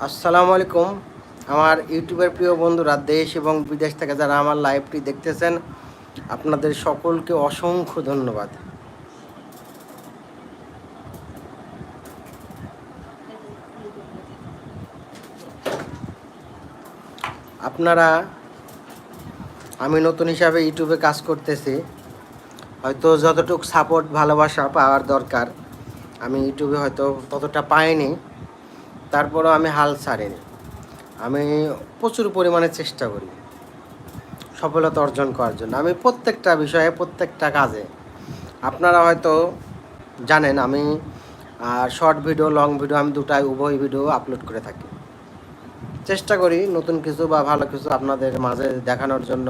আসসালামু আলাইকুম আমার ইউটিউবের প্রিয় বন্ধুরা, দেশ এবং বিদেশ থেকে যারা আমার লাইভটি দেখতেছেন, আপনাদের সকলকে অসংখ্য ধন্যবাদ। আপনারা, আমি নতুন হিসাবে ইউটিউবে কাজ করতেছি, হয়তো যতটুকু সাপোর্ট ভালোবাসা পাওয়ার দরকার আমি ইউটিউবে হয়তো ততটা পাইনি, তারপরেও আমি হাল ছাড়িনি। আমি প্রচুর পরিমাণে চেষ্টা করি সফলতা অর্জন করার জন্য। আমি প্রত্যেকটা বিষয়ে, প্রত্যেকটা কাজে, আপনারা হয়তো জানেন আমি শর্ট ভিডিও, লং ভিডিও, আমি দুটাই উভয় ভিডিও আপলোড করে থাকি। চেষ্টা করি নতুন কিছু বা ভালো কিছু আপনাদের মাঝে দেখানোর জন্য।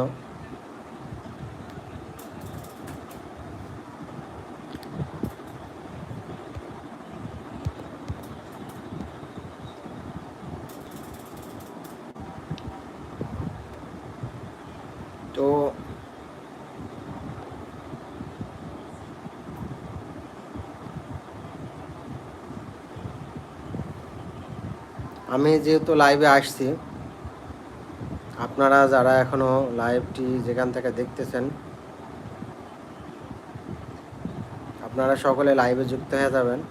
তো আমি যেহেতু লাইভে আসছি, আপনারা যারা এখনও লাইভটি যেখান থেকে দেখতেছেন, আপনারা সকলে লাইভে যুক্ত হয়ে যাবেন।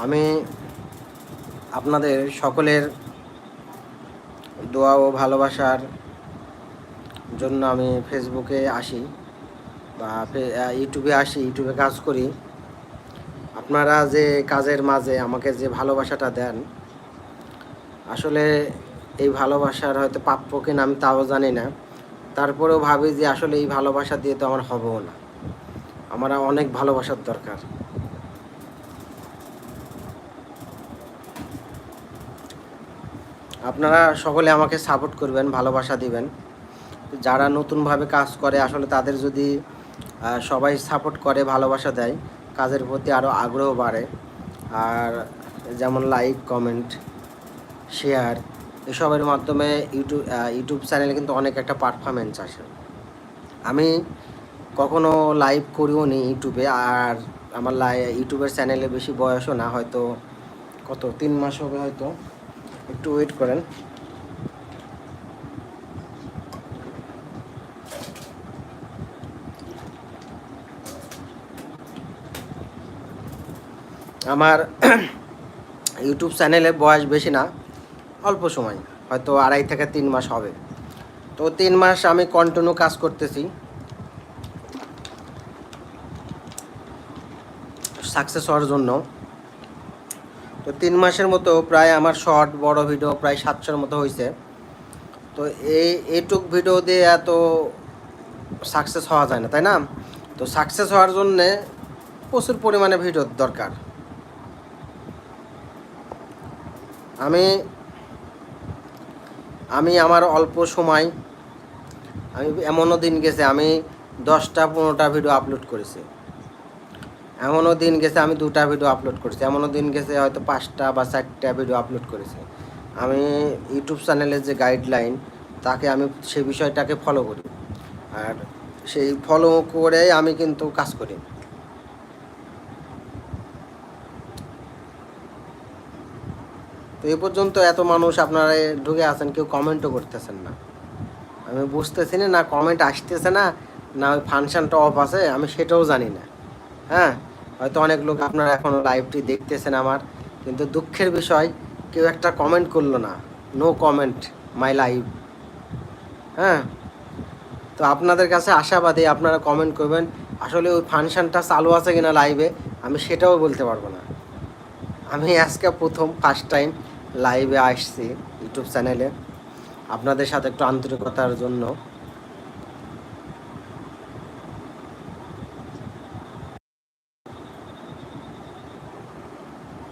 আমি আপনাদের সকলের দোয়া ও ভালোবাসার জন্য আমি ফেসবুকে আসি বা ইউটিউবে আসি, ইউটিউবে কাজ করি। আপনারা যে কাজের মাঝে আমাকে যে ভালোবাসাটা দেন, আসলে এই ভালোবাসার হয়তো প্রাপ্য কিনা আমি তাও জানি না। তারপরেও ভাবি যে আসলে এই ভালোবাসা দিয়ে তো আমার হবেও না, আমার অনেক ভালোবাসার দরকার। আপনারা সকলে আমাকে সাপোর্ট করবেন, ভালোবাসা দিবেন। যারা নতুনভাবে কাজ করে, আসলে তাদের যদি সবাই সাপোর্ট করে, ভালোবাসা দেয়, কাজের প্রতি আরও আগ্রহ বাড়ে। আর যেমন লাইক, কমেন্ট, শেয়ার, এসবের মাধ্যমে ইউটিউব চ্যানেলে কিন্তু অনেক একটা পারফরমেন্স আসে। আমি কখনো লাইভ করিও নি ইউটিউবে, আর আমার ইউটিউবের চ্যানেলে বেশি বয়সও না, হয়তো কত 3 মাস হবে হয়তো। একটু ওয়েট করেন। আমার ইউটিউব চ্যানেলে বয়স বেশি না, অল্প সময়, হয়তো 2.5 থেকে 3 মাস হবে। তো 3 মাস আমি কন্টিনিউ কাজ করতেছি সাকসেস হওয়ার জন্য। তো 3 মাসের মতো প্রায় আমার শর্ট বড় ভিডিও প্রায় 700-র মতো হয়েছে। তো এইটুক ভিডিও দিয়ে এত সাকসেস হওয়া যায় না, তাই না? তো সাকসেস হওয়ার জন্যে প্রচুর পরিমাণে ভিডিওর দরকার। আমি আমি আমার অল্প সময়, আমি এমনও দিন গেছে আমি 10টা-15টা ভিডিও আপলোড করেছি, এমনও দিন গেছে আমি 2টা ভিডিও আপলোড করেছি, এমনও দিন গেছে হয়তো 5টা বা 4টা ভিডিও আপলোড করেছি। আমি ইউটিউব চ্যানেলের যে গাইডলাইন, তাকে আমি সেই বিষয়টাকে ফলো করি, আর সেই ফলো করে আমি কিন্তু কাজ করি। তো এই পর্যন্ত এত মানুষ আপনারা ঢুকে আছেন, কেউ কমেন্টও করতেছেন না। আমি বুঝতেছি না, কমেন্ট আসতেছে না, না ওই ফাংশনটা অফ আছে, আমি সেটাও জানি না। হ্যাঁ, হয়তো অনেক লোক আপনারা এখনও লাইভটি দেখতেছেন আমার, কিন্তু দুঃখের বিষয় কেউ একটা কমেন্ট করলো না। No comment my live. হ্যাঁ, তো আপনাদের কাছে আশাবাদী, আপনারা কমেন্ট করবেন। আসলে ওই ফাংশনটা চালু আছে কিনা লাইভে আমি সেটাও বলতে পারবো না। আমি আজকে ফার্স্ট টাইম লাইভে আসছি ইউটিউব চ্যানেলে, আপনাদের সাথে একটু আন্তরিকতার জন্য।